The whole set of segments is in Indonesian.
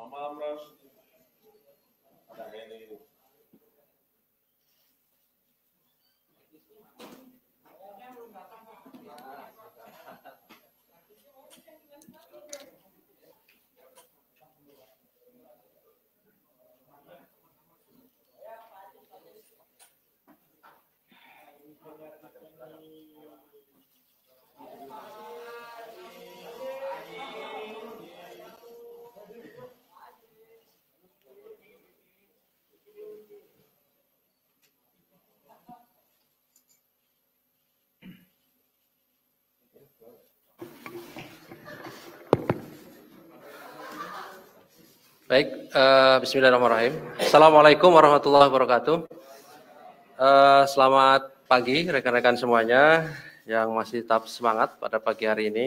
Selamat malam, Ros. Ada ini. Baik, bismillahirrahmanirrahim. Assalamualaikum warahmatullahi wabarakatuh. Selamat pagi rekan-rekan semuanya yang masih tetap semangat pada pagi hari ini.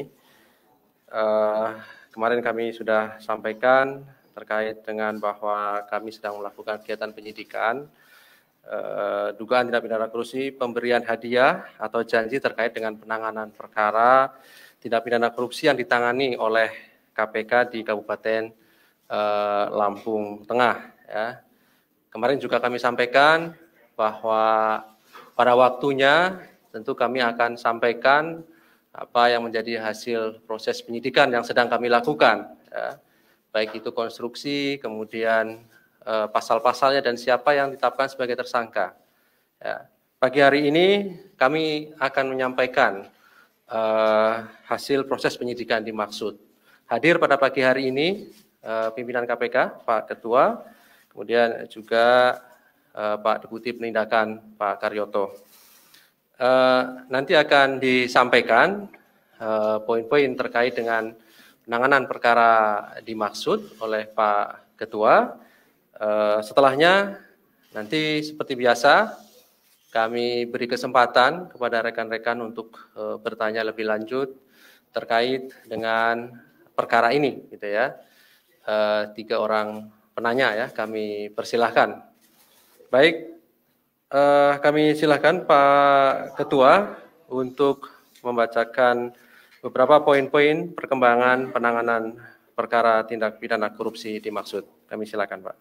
Kemarin kami sudah sampaikan terkait dengan bahwa kami sedang melakukan kegiatan penyidikan dugaan tindak pidana korupsi, pemberian hadiah atau janji terkait dengan penanganan perkara tindak pidana korupsi yang ditangani oleh KPK di Kabupaten Lampung Tengah. Ya. Kemarin juga kami sampaikan bahwa pada waktunya tentu kami akan sampaikan apa yang menjadi hasil proses penyidikan yang sedang kami lakukan, ya. Baik itu konstruksi, kemudian pasal-pasalnya dan siapa yang ditetapkan sebagai tersangka. Ya. Pagi hari ini kami akan menyampaikan hasil proses penyidikan dimaksud. Hadir pada pagi hari ini pimpinan KPK, Pak Ketua, kemudian juga Pak Deputi Penindakan, Pak Karyoto. Nanti akan disampaikan poin-poin terkait dengan penanganan perkara dimaksud oleh Pak Ketua. Setelahnya, nanti seperti biasa, kami beri kesempatan kepada rekan-rekan untuk bertanya lebih lanjut terkait dengan perkara ini, gitu ya. 3 orang penanya ya, kami persilahkan. Baik, kami silahkan Pak Ketua untuk membacakan beberapa poin-poin perkembangan penanganan perkara tindak pidana korupsi dimaksud. Kami silakan, Pak.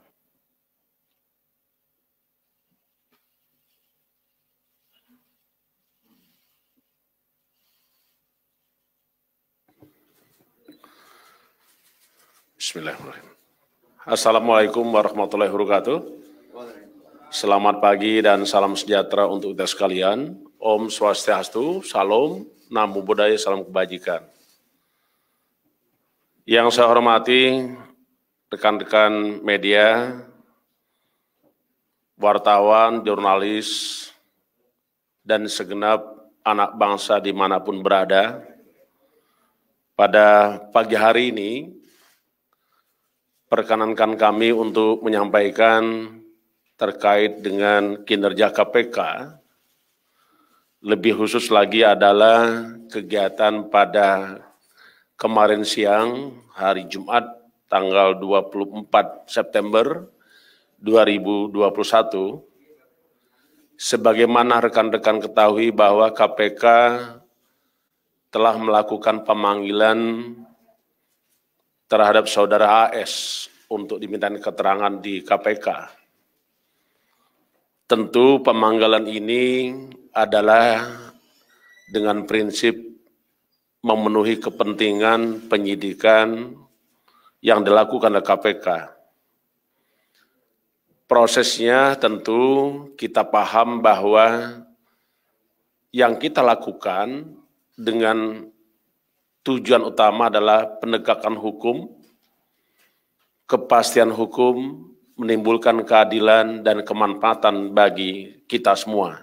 Bismillahirrahmanirrahim. Assalamualaikum warahmatullahi wabarakatuh. Selamat pagi dan salam sejahtera untuk kita sekalian. Om Swastiastu, Salam, Namo Buddhaya, Salam Kebajikan. Yang saya hormati rekan-rekan media, wartawan, jurnalis, dan segenap anak bangsa dimanapun berada. Pada pagi hari ini, perkenankan kami untuk menyampaikan terkait dengan kinerja KPK, lebih khusus lagi adalah kegiatan pada kemarin siang, hari Jumat, tanggal 24 September 2021, sebagaimana rekan-rekan ketahui bahwa KPK telah melakukan pemanggilan terhadap saudara AS untuk dimintai keterangan di KPK. Tentu pemanggilan ini adalah dengan prinsip memenuhi kepentingan penyidikan yang dilakukan oleh KPK. Prosesnya tentu kita paham bahwa yang kita lakukan dengan tujuan utama adalah penegakan hukum, kepastian hukum, menimbulkan keadilan dan kemanfaatan bagi kita semua.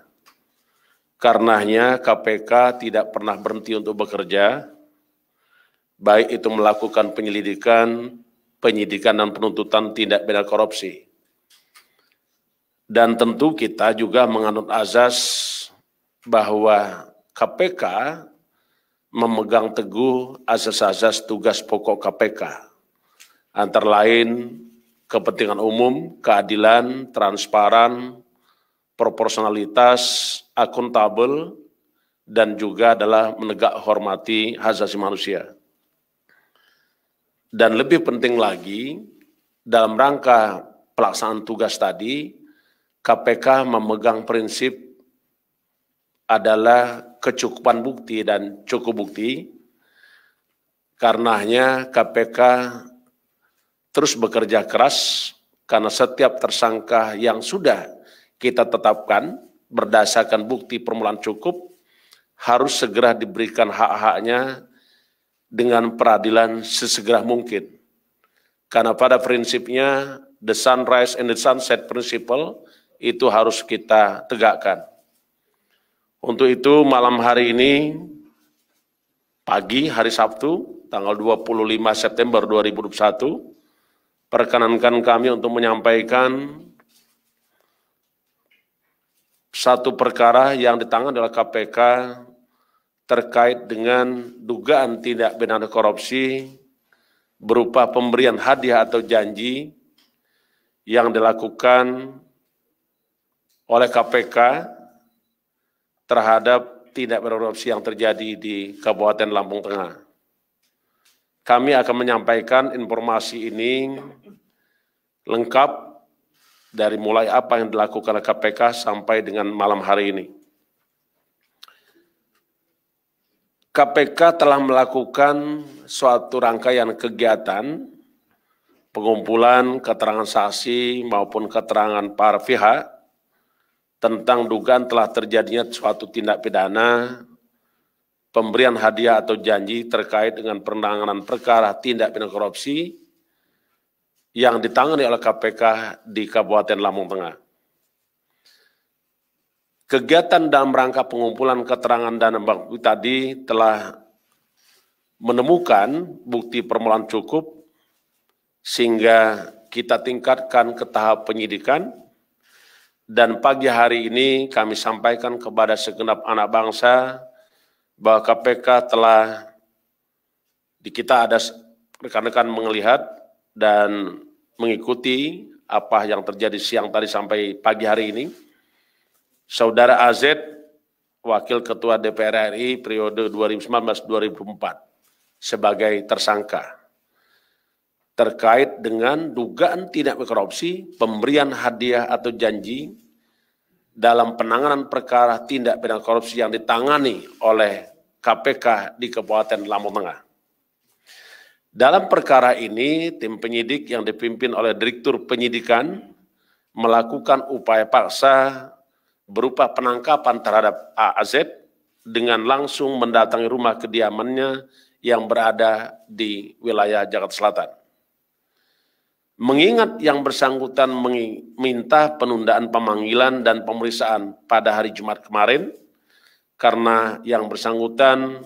Karenanya KPK tidak pernah berhenti untuk bekerja, baik itu melakukan penyelidikan, penyidikan dan penuntutan tindak pidana korupsi. Dan tentu kita juga menganut azas bahwa KPK memegang teguh azas-azas tugas pokok KPK, antara lain kepentingan umum, keadilan, transparan, proporsionalitas, akuntabel, dan juga adalah menegak hormati hak asasi manusia. Dan lebih penting lagi, dalam rangka pelaksanaan tugas tadi, KPK memegang prinsip adalah kecukupan bukti dan cukup bukti. Karenanya KPK terus bekerja keras karena setiap tersangka yang sudah kita tetapkan berdasarkan bukti permulaan cukup harus segera diberikan hak-haknya dengan peradilan sesegera mungkin. Karena pada prinsipnya the sunrise and the sunset principle itu harus kita tegakkan. Untuk itu malam hari ini, pagi hari Sabtu, tanggal 25 September 2021, perkenankan kami untuk menyampaikan satu perkara yang ditangani oleh KPK terkait dengan dugaan tindak pidana korupsi berupa pemberian hadiah atau janji yang dilakukan oleh KPK terhadap tindak pidana korupsi yang terjadi di Kabupaten Lampung Tengah. Kami akan menyampaikan informasi ini lengkap dari mulai apa yang dilakukan oleh KPK sampai dengan malam hari ini. KPK telah melakukan suatu rangkaian kegiatan pengumpulan keterangan saksi maupun keterangan para pihak tentang dugaan telah terjadinya suatu tindak pidana pemberian hadiah atau janji terkait dengan penanganan perkara tindak pidana korupsi yang ditangani oleh KPK di Kabupaten Lampung Tengah. Kegiatan dalam rangka pengumpulan keterangan dan bukti tadi telah menemukan bukti permulaan cukup sehingga kita tingkatkan ke tahap penyidikan, dan pagi hari ini kami sampaikan kepada segenap anak bangsa bahwa KPK telah kita ada rekan-rekan melihat dan mengikuti apa yang terjadi siang tadi sampai pagi hari ini. Saudara AZ, Wakil Ketua DPR RI periode 2019-2024 sebagai tersangka terkait dengan dugaan tindak korupsi, pemberian hadiah atau janji dalam penanganan perkara tindak pidana korupsi yang ditangani oleh KPK di Kabupaten Lampung Tengah. Dalam perkara ini, tim penyidik yang dipimpin oleh Direktur Penyidikan melakukan upaya paksa berupa penangkapan terhadap AZ dengan langsung mendatangi rumah kediamannya yang berada di wilayah Jakarta Selatan. Mengingat yang bersangkutan meminta penundaan pemanggilan dan pemeriksaan pada hari Jumat kemarin, karena yang bersangkutan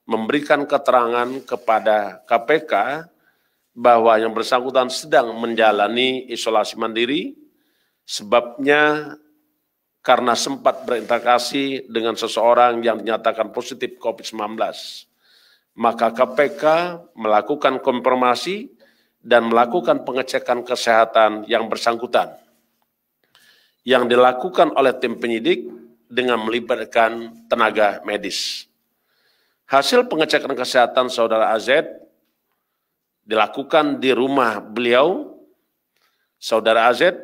memberikan keterangan kepada KPK bahwa yang bersangkutan sedang menjalani isolasi mandiri, sebabnya karena sempat berinteraksi dengan seseorang yang dinyatakan positif COVID-19. Maka KPK melakukan konfirmasi dan melakukan pengecekan kesehatan yang bersangkutan, yang dilakukan oleh tim penyidik dengan melibatkan tenaga medis. Hasil pengecekan kesehatan saudara AZ dilakukan di rumah beliau. Saudara AZ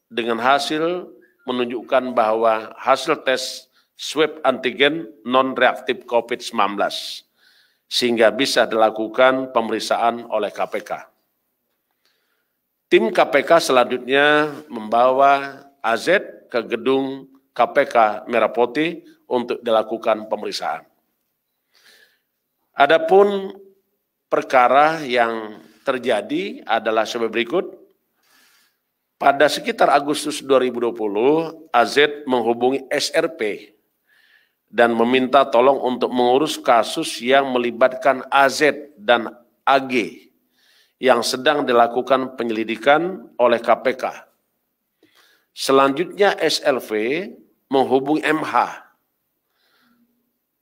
dengan hasil menunjukkan bahwa hasil tes swab antigen non-reaktif COVID-19, sehingga bisa dilakukan pemeriksaan oleh KPK. Tim KPK selanjutnya membawa AZ ke gedung KPK Merah Putih untuk dilakukan pemeriksaan. Adapun perkara yang terjadi adalah sebagai berikut. Pada sekitar Agustus 2020, AZ menghubungi SRP dan meminta tolong untuk mengurus kasus yang melibatkan AZ dan AG yang sedang dilakukan penyelidikan oleh KPK. Selanjutnya SLV menghubungi MH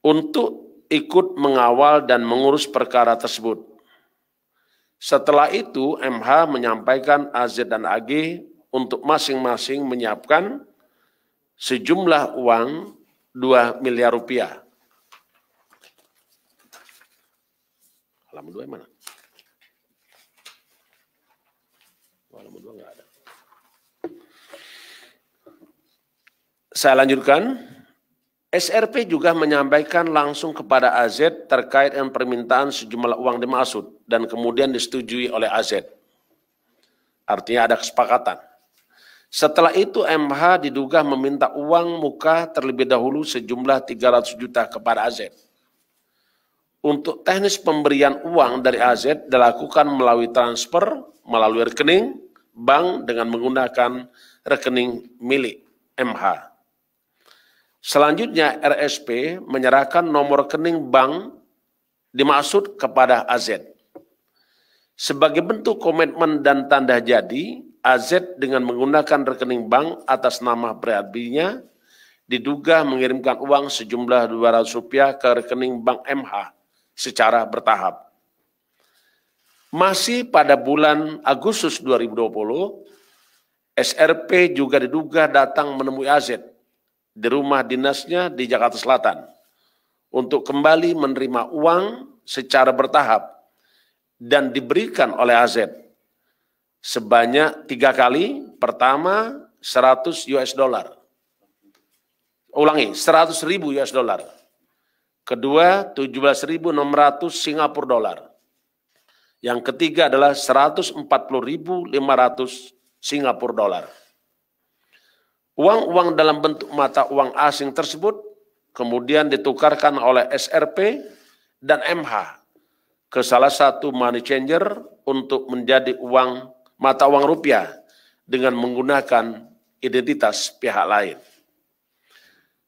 untuk ikut mengawal dan mengurus perkara tersebut. Setelah itu MH menyampaikan AZ dan AG untuk masing-masing menyiapkan sejumlah uang 2 miliar rupiah. Halaman 2 mana? Nomor 2 nggak ada. Saya lanjutkan. SRP juga menyampaikan langsung kepada AZ terkait dengan permintaan sejumlah uang dimaksud dan kemudian disetujui oleh AZ. Artinya ada kesepakatan. Setelah itu MH diduga meminta uang muka terlebih dahulu sejumlah 300 juta kepada AZ. Untuk teknis pemberian uang dari AZ dilakukan melalui transfer melalui rekening bank dengan menggunakan rekening milik MH. Selanjutnya RSP menyerahkan nomor rekening bank dimaksud kepada AZ. Sebagai bentuk komitmen dan tanda jadi, AZ dengan menggunakan rekening bank atas nama pribadinya diduga mengirimkan uang sejumlah Rp200 ke rekening bank MH secara bertahap. Masih pada bulan Agustus 2020, SRP juga diduga datang menemui AZ di rumah dinasnya di Jakarta Selatan untuk kembali menerima uang secara bertahap dan diberikan oleh AZ sebanyak 3 kali. Pertama 100 US dollar. Ulangi, 100.000 US dollar. Kedua 17.600 Singapura dolar. Yang ketiga adalah 140.500 Singapura dolar. Uang-uang dalam bentuk mata uang asing tersebut kemudian ditukarkan oleh SRP dan MH ke salah satu money changer untuk menjadi mata uang rupiah dengan menggunakan identitas pihak lain.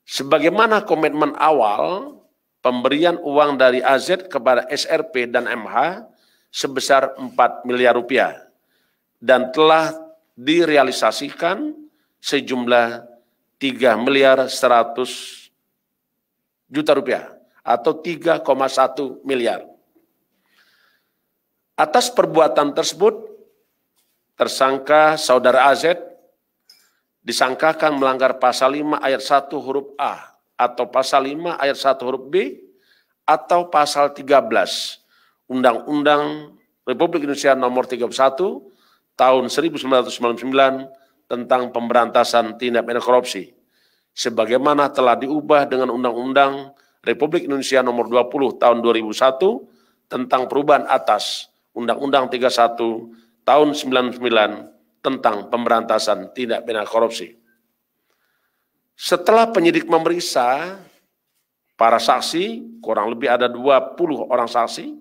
Sebagaimana komitmen awal, pemberian uang dari AZ kepada SRP dan MH sebesar 4 miliar rupiah dan telah direalisasikan sejumlah 3 miliar 100 juta rupiah atau 3,1 miliar. Atas perbuatan tersebut, tersangka saudara AZ disangkakan melanggar pasal 5 ayat 1 huruf A atau pasal 5 ayat 1 huruf B atau pasal 13 Undang-Undang Republik Indonesia Nomor 31 Tahun 1999 tentang pemberantasan tindak pidana korupsi, sebagaimana telah diubah dengan Undang-Undang Republik Indonesia Nomor 20 Tahun 2001 tentang perubahan atas Undang-Undang 31 Tahun 99 tentang pemberantasan tindak pidana korupsi. Setelah penyidik memeriksa para saksi, kurang lebih ada 20 orang saksi,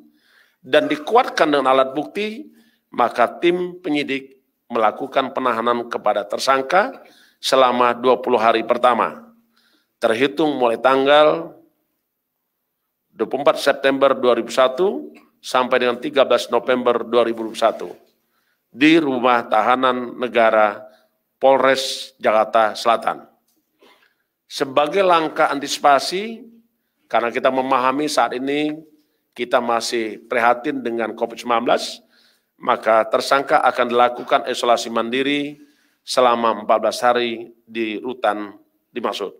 dan dikuatkan dengan alat bukti, maka tim penyidik melakukan penahanan kepada tersangka selama 20 hari pertama, terhitung mulai tanggal 24 September 2001 sampai dengan 13 November 2021 di Rumah Tahanan Negara Polres Jakarta Selatan. Sebagai langkah antisipasi, karena kita memahami saat ini kita masih prihatin dengan COVID-19, maka tersangka akan dilakukan isolasi mandiri selama 14 hari di rutan dimaksud.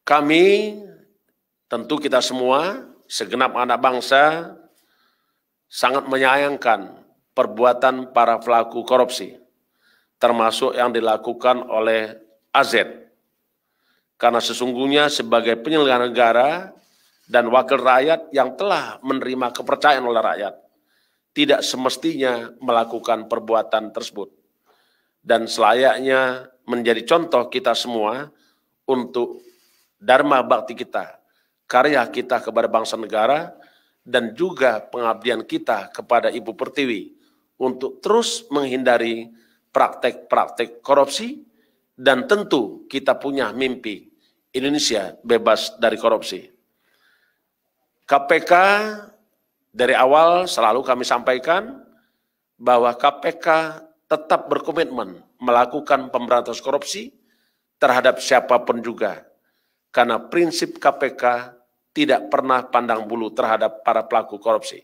Kami, tentu kita semua, segenap anak bangsa, sangat menyayangkan perbuatan para pelaku korupsi, termasuk yang dilakukan oleh AZ. Karena sesungguhnya sebagai penyelenggara negara dan wakil rakyat yang telah menerima kepercayaan oleh rakyat, tidak semestinya melakukan perbuatan tersebut. Dan selayaknya menjadi contoh kita semua untuk dharma bakti kita, karya kita kepada bangsa negara, dan juga pengabdian kita kepada Ibu Pertiwi untuk terus menghindari praktek-praktek korupsi, dan tentu kita punya mimpi Indonesia bebas dari korupsi. KPK dari awal selalu kami sampaikan bahwa KPK tetap berkomitmen melakukan pemberantasan korupsi terhadap siapapun juga. Karena prinsip KPK tidak pernah pandang bulu terhadap para pelaku korupsi.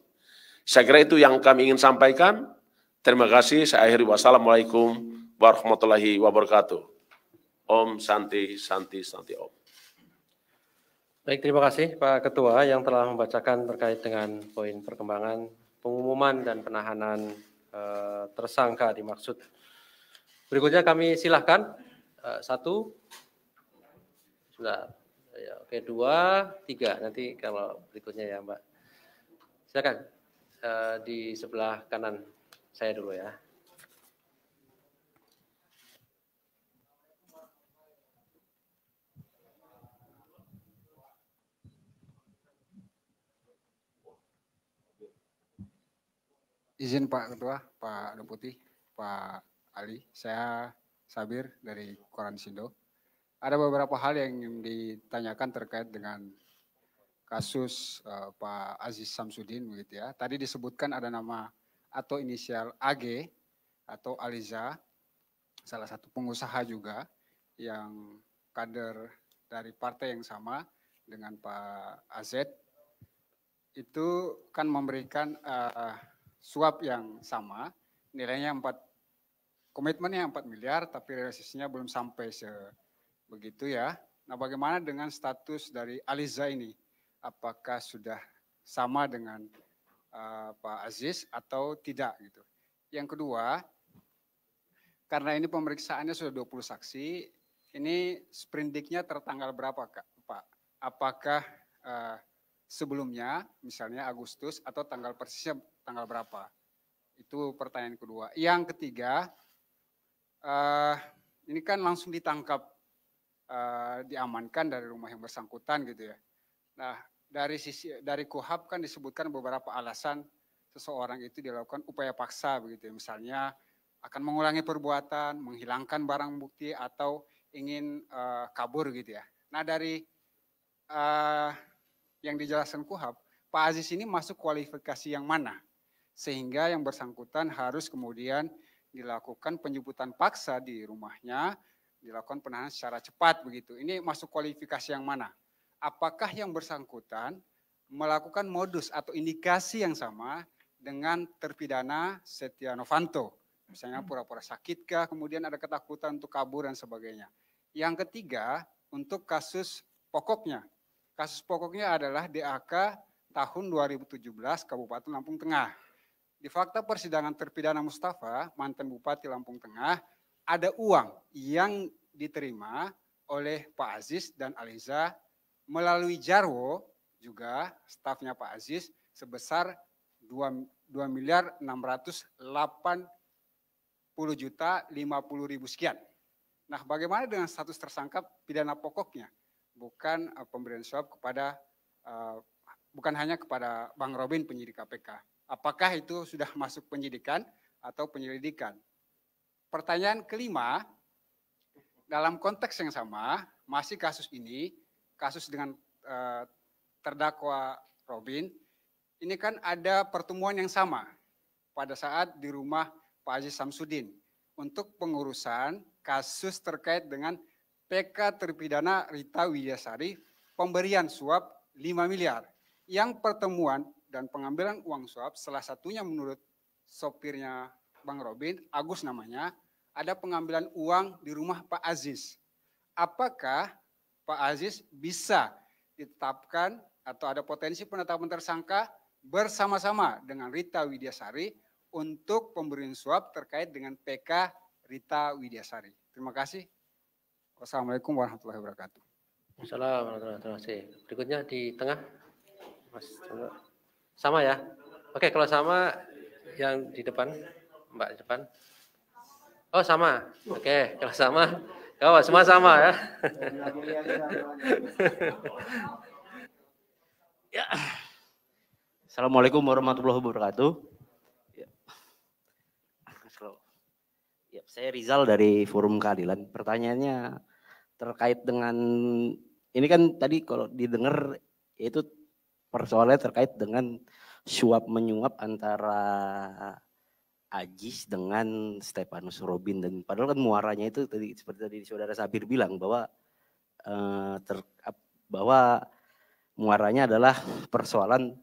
Saya kira itu yang kami ingin sampaikan. Terima kasih. Saya akhiri. Wassalamualaikum warahmatullahi wabarakatuh. Om Santi, Santi, Santi Om. Baik, terima kasih Pak Ketua yang telah membacakan terkait dengan poin perkembangan pengumuman dan penahanan tersangka dimaksud. Berikutnya kami silahkan 1, sudah, ya, oke 2, 3 nanti kalau berikutnya ya Mbak. Silakan di sebelah kanan saya dulu ya. Izin Pak Ketua, Pak Deputi, Pak Ali, saya Sabir dari Koran Sindo. Ada beberapa hal yang ingin ditanyakan terkait dengan kasus Pak Aziz Samsudin begitu ya. Tadi disebutkan ada nama atau inisial AG atau Aliza, salah satu pengusaha juga yang kader dari partai yang sama dengan Pak AZ. Itu kan memberikan suap yang sama, nilainya komitmennya 4 miliar, tapi realisasinya belum sampai sebegitu ya. Nah, bagaimana dengan status dari Aliza ini? Apakah sudah sama dengan Pak Aziz atau tidak gitu? Yang kedua, karena ini pemeriksaannya sudah 20 saksi, ini sprindiknya tertanggal berapa Pak? Apakah sebelumnya, misalnya Agustus, atau tanggal persisnya tanggal berapa? Itu pertanyaan kedua. Yang ketiga, ini kan langsung ditangkap, diamankan dari rumah yang bersangkutan gitu ya. Nah, dari KUHAP kan disebutkan beberapa alasan seseorang itu dilakukan upaya paksa begitu ya. Misalnya akan mengulangi perbuatan, menghilangkan barang bukti, atau ingin kabur gitu ya. Nah, dari yang dijelaskan KUHAP, Pak Aziz ini masuk kualifikasi yang mana? Sehingga yang bersangkutan harus kemudian dilakukan penjemputan paksa di rumahnya, dilakukan penahanan secara cepat begitu. Ini masuk kualifikasi yang mana? Apakah yang bersangkutan melakukan modus atau indikasi yang sama dengan terpidana Setia Novanto? Misalnya pura-pura sakit kah, kemudian ada ketakutan untuk kabur dan sebagainya. Yang ketiga, untuk kasus pokoknya. Kasus pokoknya adalah DAK tahun 2017 Kabupaten Lampung Tengah. Di fakta persidangan terpidana Mustafa, mantan Bupati Lampung Tengah, ada uang yang diterima oleh Pak Aziz dan Aliza melalui Jarwo, juga stafnya Pak Aziz, sebesar 2.680.050.000 sekian. Nah, bagaimana dengan status tersangka pidana pokoknya? Bukan pemberian suap kepada, bukan hanya kepada Bang Robin penyidik KPK. Apakah itu sudah masuk penyidikan atau penyelidikan? Pertanyaan kelima, dalam konteks yang sama, masih kasus ini, kasus dengan terdakwa Robin, ini kan ada pertemuan yang sama pada saat di rumah Pak Aziz Samsudin untuk pengurusan kasus terkait dengan PK terpidana Rita Widyasari pemberian suap 5 miliar. Yang pertemuan dan pengambilan uang suap, salah satunya menurut sopirnya Bang Robin, Agus namanya, ada pengambilan uang di rumah Pak Aziz. Apakah Pak Aziz bisa ditetapkan atau ada potensi penetapan tersangka bersama-sama dengan Rita Widyasari untuk pemberian suap terkait dengan PK Rita Widyasari? Terima kasih. Wassalamualaikum warahmatullahi wabarakatuh. Assalamualaikum warahmatullahi wabarakatuh. Berikutnya di tengah, Mas. Sama ya? Oke, kalau sama yang di depan, Mbak di depan. Oh sama, oke, kalau sama, kalau semua sama ya. Ya. Assalamualaikum warahmatullahi wabarakatuh. Ya, saya Rizal dari Forum Keadilan. Pertanyaannya terkait dengan ini kan tadi kalau didengar itu persoalannya terkait dengan suap menyuap antara Aziz dengan Stefanus Robin, dan padahal kan muaranya itu tadi seperti tadi saudara Sabir bilang bahwa bahwa muaranya adalah persoalan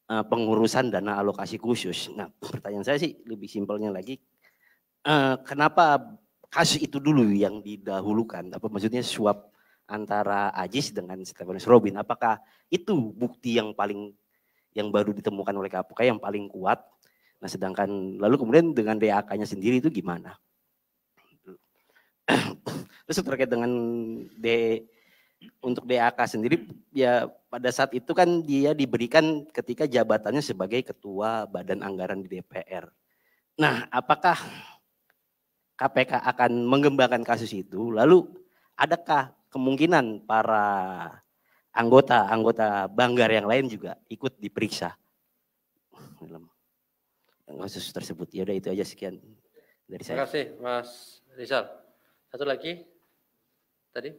pengurusan dana alokasi khusus. Nah, pertanyaan saya sih lebih simpelnya lagi, kenapa kasus itu dulu yang didahulukan? Apa maksudnya suap antara Aziz dengan Stefanus Robin? Apakah itu bukti yang baru ditemukan oleh KPK yang paling kuat Nah sedangkan lalu kemudian dengan DAK-nya sendiri itu gimana? Terus terkait dengan untuk DAK sendiri, ya pada saat itu kan dia diberikan ketika jabatannya sebagai Ketua Badan Anggaran di DPR. Nah, apakah KPK akan mengembangkan kasus itu? Lalu adakah kemungkinan para anggota Banggar yang lain juga ikut diperiksa dalam kasus tersebut? Ya udah itu aja, sekian dari saya. Terima kasih Mas Rizal. Satu lagi tadi.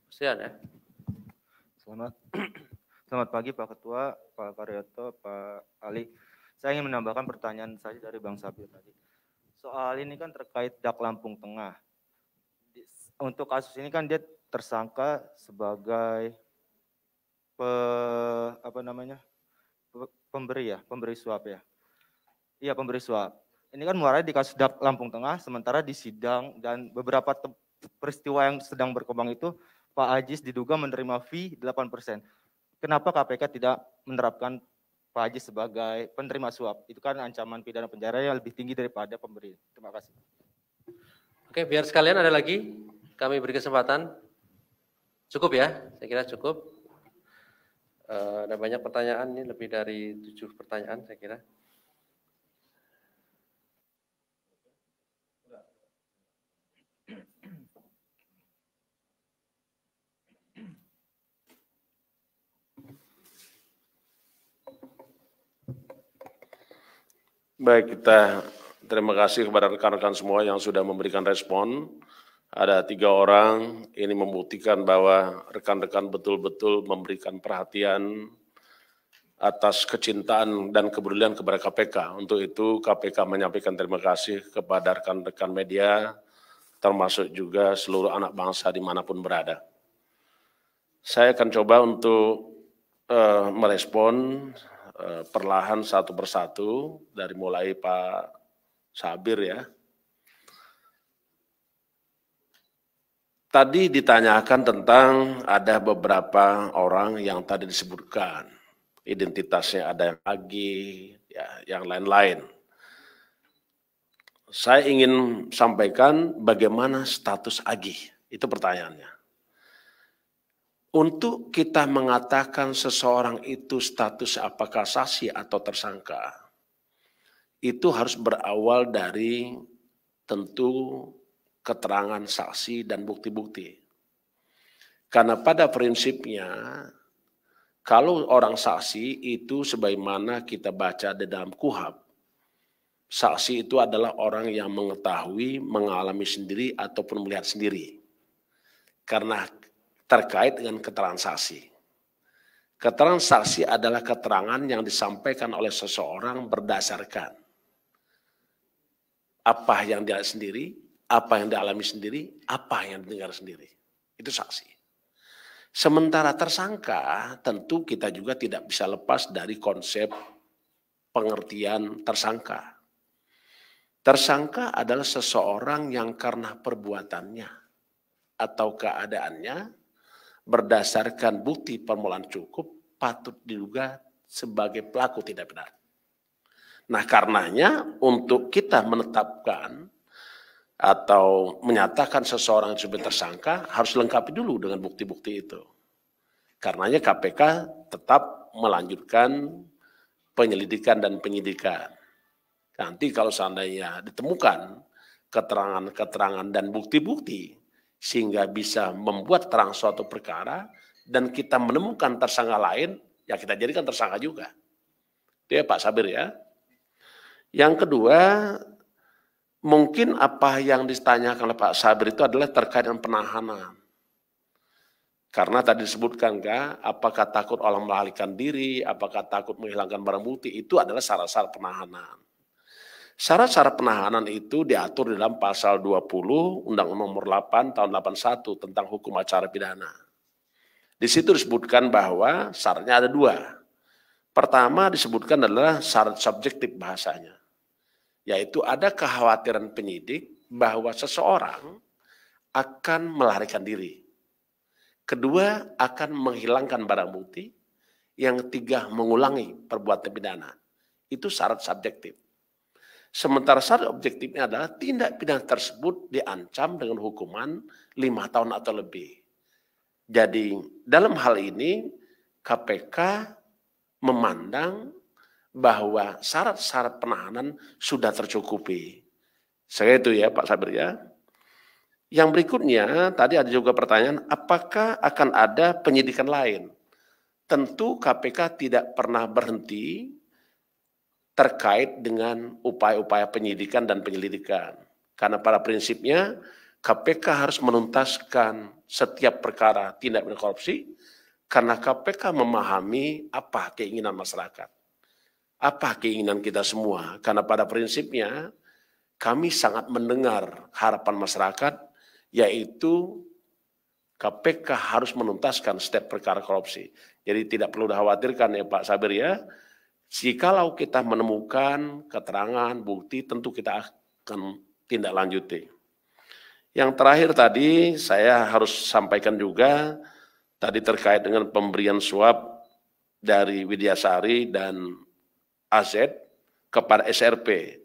Sian ya. Selamat pagi Pak Ketua, Pak Karyoto, Pak Ali. Saya ingin menambahkan pertanyaan saja dari Bang Sabir tadi. Soal ini kan terkait Dak Lampung Tengah. Untuk kasus ini kan dia tersangka sebagai pemberi suap ya. Iya, pemberi suap. Ini kan muaranya di kasus Dak Lampung Tengah, sementara di sidang dan beberapa peristiwa yang sedang berkembang itu Pak Ajis diduga menerima fee 8%. Kenapa KPK tidak menerapkan Pak Ajis sebagai penerima suap? Itu kan ancaman pidana penjara yang lebih tinggi daripada pemberi. Terima kasih. Oke, biar sekalian ada lagi, kami beri kesempatan. Cukup ya, saya kira cukup. Ada banyak pertanyaan, ini lebih dari 7 pertanyaan saya kira. Baik, kita terima kasih kepada rekan-rekan semua yang sudah memberikan respon. Ada 3 orang, ini membuktikan bahwa rekan-rekan betul-betul memberikan perhatian atas kecintaan dan kepedulian kepada KPK. Untuk itu KPK menyampaikan terima kasih kepada rekan-rekan media, termasuk juga seluruh anak bangsa dimanapun berada. Saya akan coba untuk merespon perlahan satu persatu, dari mulai Pak Sabir ya. Tadi ditanyakan tentang ada beberapa orang yang tadi disebutkan, identitasnya ada yang Agi, ya, yang lain-lain. Saya ingin sampaikan bagaimana status Agi, itu pertanyaannya. Untuk kita mengatakan seseorang itu status apakah saksi atau tersangka, itu harus berawal dari tentu keterangan saksi dan bukti-bukti. Karena pada prinsipnya, kalau orang saksi itu sebagaimana kita baca di dalam KUHP, saksi itu adalah orang yang mengetahui, mengalami sendiri ataupun melihat sendiri. Karena terkait dengan keterangan saksi. Keterangan saksi adalah keterangan yang disampaikan oleh seseorang berdasarkan apa yang dia sendiri, apa yang dialami sendiri, apa yang didengar sendiri. Itu saksi. Sementara tersangka, tentu kita juga tidak bisa lepas dari konsep pengertian tersangka. Tersangka adalah seseorang yang karena perbuatannya atau keadaannya berdasarkan bukti permulaan cukup patut diduga sebagai pelaku tindak pidana. Nah, karenanya untuk kita menetapkan atau menyatakan seseorang sebagai tersangka harus lengkapi dulu dengan bukti-bukti itu. Karenanya KPK tetap melanjutkan penyelidikan dan penyidikan. Nanti kalau seandainya ditemukan keterangan-keterangan dan bukti-bukti sehingga bisa membuat terang suatu perkara dan kita menemukan tersangka lain, ya kita jadikan tersangka juga. Itu ya Pak Sabir ya. Yang kedua, mungkin apa yang ditanyakan oleh Pak Sabir itu adalah terkait dengan penahanan. Karena tadi disebutkan kan, apakah takut orang melarikan diri, apakah takut menghilangkan barang bukti, itu adalah syarat-syarat penahanan. Syarat-syarat penahanan itu diatur di dalam pasal 20 Undang-Undang Nomor 8 Tahun 81 tentang hukum acara pidana. Di situ disebutkan bahwa syaratnya ada 2. Pertama disebutkan adalah syarat subjektif bahasanya, yaitu ada kekhawatiran penyidik bahwa seseorang akan melarikan diri. Kedua, akan menghilangkan barang bukti. Yang ketiga, mengulangi perbuatan pidana. Itu syarat subjektif. Sementara syarat objektifnya adalah tindak pidana tersebut diancam dengan hukuman 5 tahun atau lebih. Jadi dalam hal ini KPK memandang bahwa syarat-syarat penahanan sudah tercukupi. Saya itu ya Pak Sabir ya. Yang berikutnya, tadi ada juga pertanyaan, apakah akan ada penyidikan lain? Tentu KPK tidak pernah berhenti terkait dengan upaya-upaya penyidikan dan penyelidikan. Karena pada prinsipnya KPK harus menuntaskan setiap perkara tindak pidana korupsi karena KPK memahami apa keinginan masyarakat. Apa keinginan kita semua. Karena pada prinsipnya kami sangat mendengar harapan masyarakat, yaitu KPK harus menuntaskan setiap perkara korupsi. Jadi tidak perlu dikhawatirkan ya Pak Sabir ya. Jikalau kita menemukan keterangan, bukti, tentu kita akan tindak lanjuti. Yang terakhir tadi saya harus sampaikan juga, tadi terkait dengan pemberian suap dari Widyasari dan AZ kepada SRP.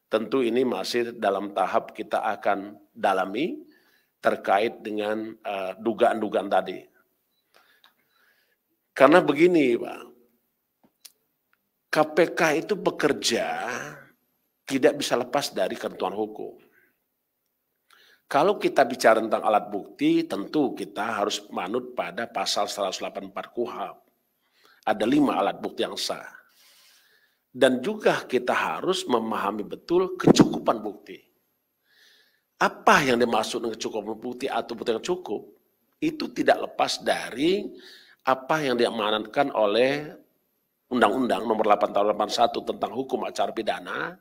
Tentu ini masih dalam tahap kita akan dalami terkait dengan dugaan-dugaan tadi. Karena begini Pak, KPK itu bekerja tidak bisa lepas dari ketentuan hukum. Kalau kita bicara tentang alat bukti, tentu kita harus manut pada pasal 184 KUHP. Ada 5 alat bukti yang sah. Dan juga kita harus memahami betul kecukupan bukti. Apa yang dimaksud dengan kecukupan bukti atau bukti yang cukup, itu tidak lepas dari apa yang diamanatkan oleh Undang-Undang Nomor 8 Tahun 81 tentang Hukum Acara Pidana,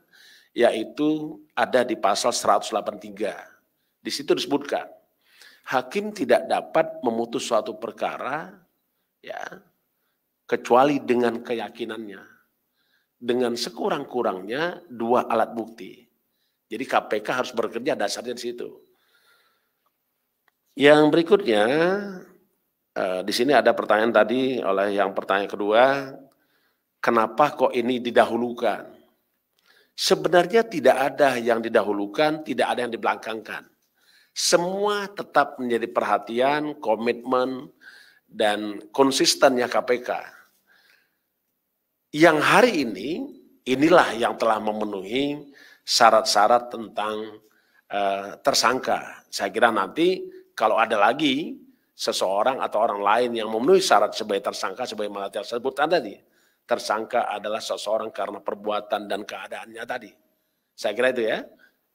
yaitu ada di pasal 183. Di situ disebutkan, hakim tidak dapat memutus suatu perkara ya kecuali dengan keyakinannya. Dengan sekurang-kurangnya 2 alat bukti. Jadi KPK harus bekerja dasarnya di situ. Yang berikutnya, di sini ada pertanyaan tadi oleh yang pertanyaan kedua, kenapa kok ini didahulukan? Sebenarnya tidak ada yang didahulukan, tidak ada yang dibelakangkan. Semua tetap menjadi perhatian, komitmen, dan konsistennya KPK. Yang hari ini, inilah yang telah memenuhi syarat-syarat tentang tersangka. Saya kira nanti kalau ada lagi seseorang atau orang lain yang memenuhi syarat sebagai tersangka, sebagai materi tersebut tadi, tersangka adalah seseorang karena perbuatan dan keadaannya tadi. Saya kira itu ya,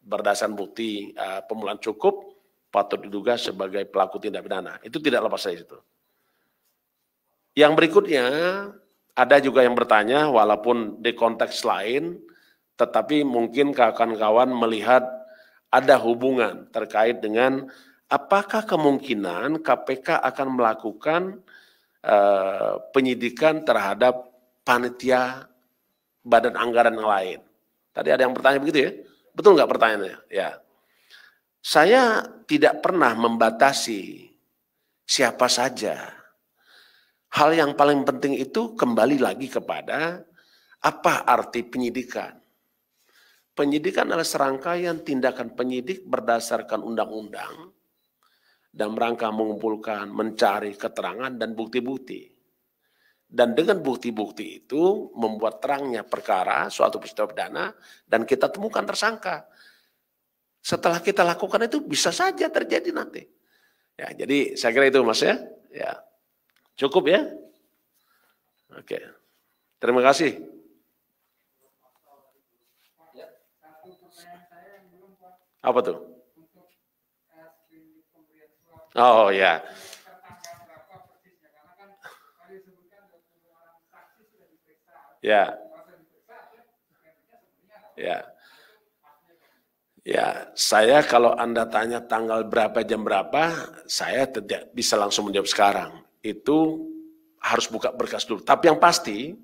berdasarkan bukti pemulaan cukup, patut diduga sebagai pelaku tindak pidana. Itu tidak lepas dari itu. Yang berikutnya, ada juga yang bertanya, walaupun di konteks lain, tetapi mungkin kawan-kawan melihat ada hubungan terkait dengan apakah kemungkinan KPK akan melakukan penyidikan terhadap panitia badan anggaran yang lain. Tadi ada yang bertanya begitu ya? Betul nggak pertanyaannya? Ya. Saya tidak pernah membatasi siapa saja. Hal yang paling penting itu kembali lagi kepada apa arti penyidikan. Penyidikan adalah serangkaian tindakan penyidik berdasarkan undang-undang dan rangka mengumpulkan, mencari keterangan dan bukti-bukti. Dan dengan bukti-bukti itu membuat terangnya perkara, suatu peristiwa pidana, dan kita temukan tersangka. Setelah kita lakukan itu bisa saja terjadi nanti. Ya, jadi saya kira itu Mas ya. Ya. Cukup ya? Oke. Terima kasih. Apa tuh? Oh ya. Ya. Ya. Ya, saya kalau Anda tanya tanggal berapa, jam berapa, saya tidak bisa langsung menjawab sekarang. Itu harus buka berkas dulu. Tapi yang pasti,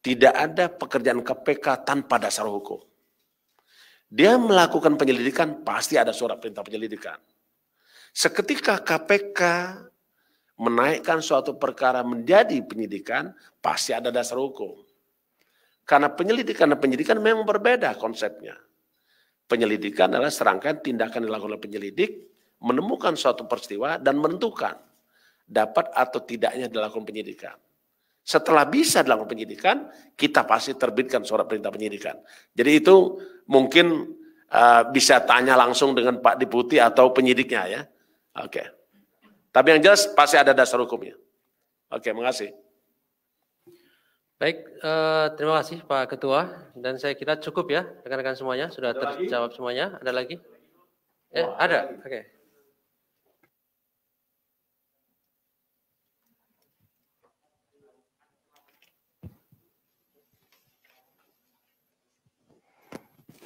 tidak ada pekerjaan KPK tanpa dasar hukum. Dia melakukan penyelidikan, pasti ada surat perintah penyelidikan. Seketika KPK menaikkan suatu perkara menjadi penyidikan, pasti ada dasar hukum. Karena penyelidikan dan penyidikan memang berbeda konsepnya. Penyelidikan adalah serangkaian tindakan dilakukan oleh penyelidik, menemukan suatu peristiwa dan menentukan dapat atau tidaknya dilakukan penyidikan. Setelah bisa dilakukan penyidikan, kita pasti terbitkan surat perintah penyidikan. Jadi itu mungkin bisa tanya langsung dengan Pak Deputi atau penyidiknya ya. Oke. Tapi yang jelas pasti ada dasar hukumnya. Oke, makasih. Baik, terima kasih Pak Ketua, dan saya kira cukup ya rekan-rekan semuanya, sudah terjawab semuanya. Ada lagi? Ada, oke.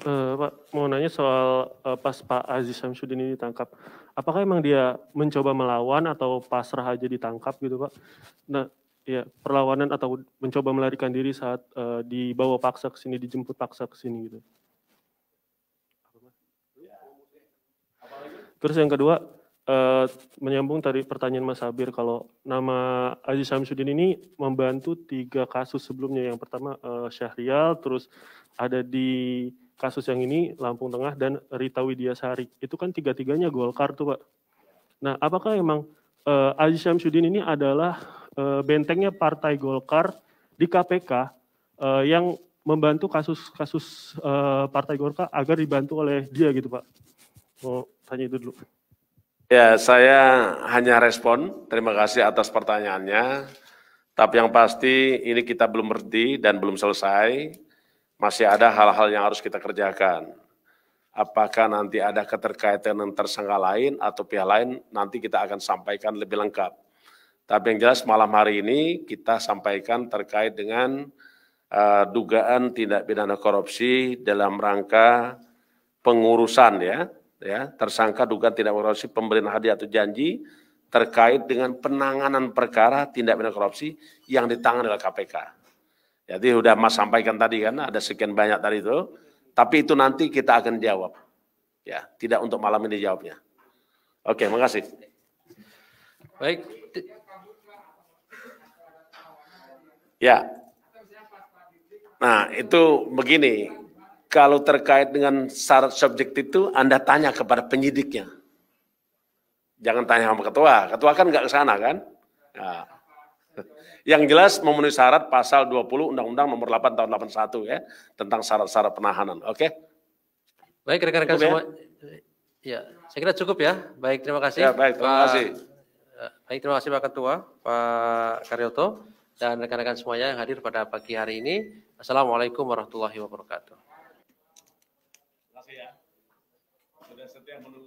Pak, mau nanya soal pas Pak Aziz Syamsuddin ini ditangkap, apakah emang dia mencoba melawan atau pasrah aja ditangkap gitu Pak? Nah, ya perlawanan atau mencoba melarikan diri saat dibawa paksa ke sini, dijemput paksa ke sini gitu. Terus yang kedua, menyambung tadi pertanyaan Mas Sabir, kalau nama Aziz Syamsuddin ini membantu 3 kasus sebelumnya. Yang pertama Syahrial, terus ada di kasus yang ini Lampung Tengah dan Rita Widiasari. Itu kan 3-tiganya Golkar tuh Pak. Nah, apakah emang Aziz Syamsuddin ini adalah bentengnya Partai Golkar di KPK yang membantu kasus-kasus Partai Golkar agar dibantu oleh dia gitu Pak? Mau tanya itu dulu. Ya, saya hanya respon. Terima kasih atas pertanyaannya. Tapi yang pasti ini kita belum berhenti dan belum selesai. Masih ada hal-hal yang harus kita kerjakan. Apakah nanti ada keterkaitan dengan tersangka lain atau pihak lain, nanti kita akan sampaikan lebih lengkap. Tapi yang jelas malam hari ini kita sampaikan terkait dengan dugaan tindak pidana korupsi dalam rangka pengurusan ya, tersangka dugaan tindak korupsi pemberian hadiah atau janji terkait dengan penanganan perkara tindak pidana korupsi yang ditangani oleh KPK. Jadi sudah Mas sampaikan tadi kan, ada sekian banyak tadi itu, tapi itu nanti kita akan jawab. Ya, tidak untuk malam ini jawabnya. Oke, makasih. Baik. Ya. Nah, itu begini. Kalau terkait dengan syarat subjektif itu, Anda tanya kepada penyidiknya. Jangan tanya sama ketua. Ketua kan nggak ke sana kan? Nah. Yang jelas memenuhi syarat pasal 20 Undang-Undang nomor 8 tahun 81 ya, tentang syarat-syarat penahanan. Oke? Baik, rekan-rekan semua. Ya, saya kira cukup ya. Baik, terima kasih. Ya, baik, terima kasih. Baik, terima kasih Pak Ketua, Pak Karyoto, dan rekan-rekan semuanya yang hadir pada pagi hari ini. Assalamualaikum warahmatullahi wabarakatuh. Terima kasih ya. Sudah setia menunggu.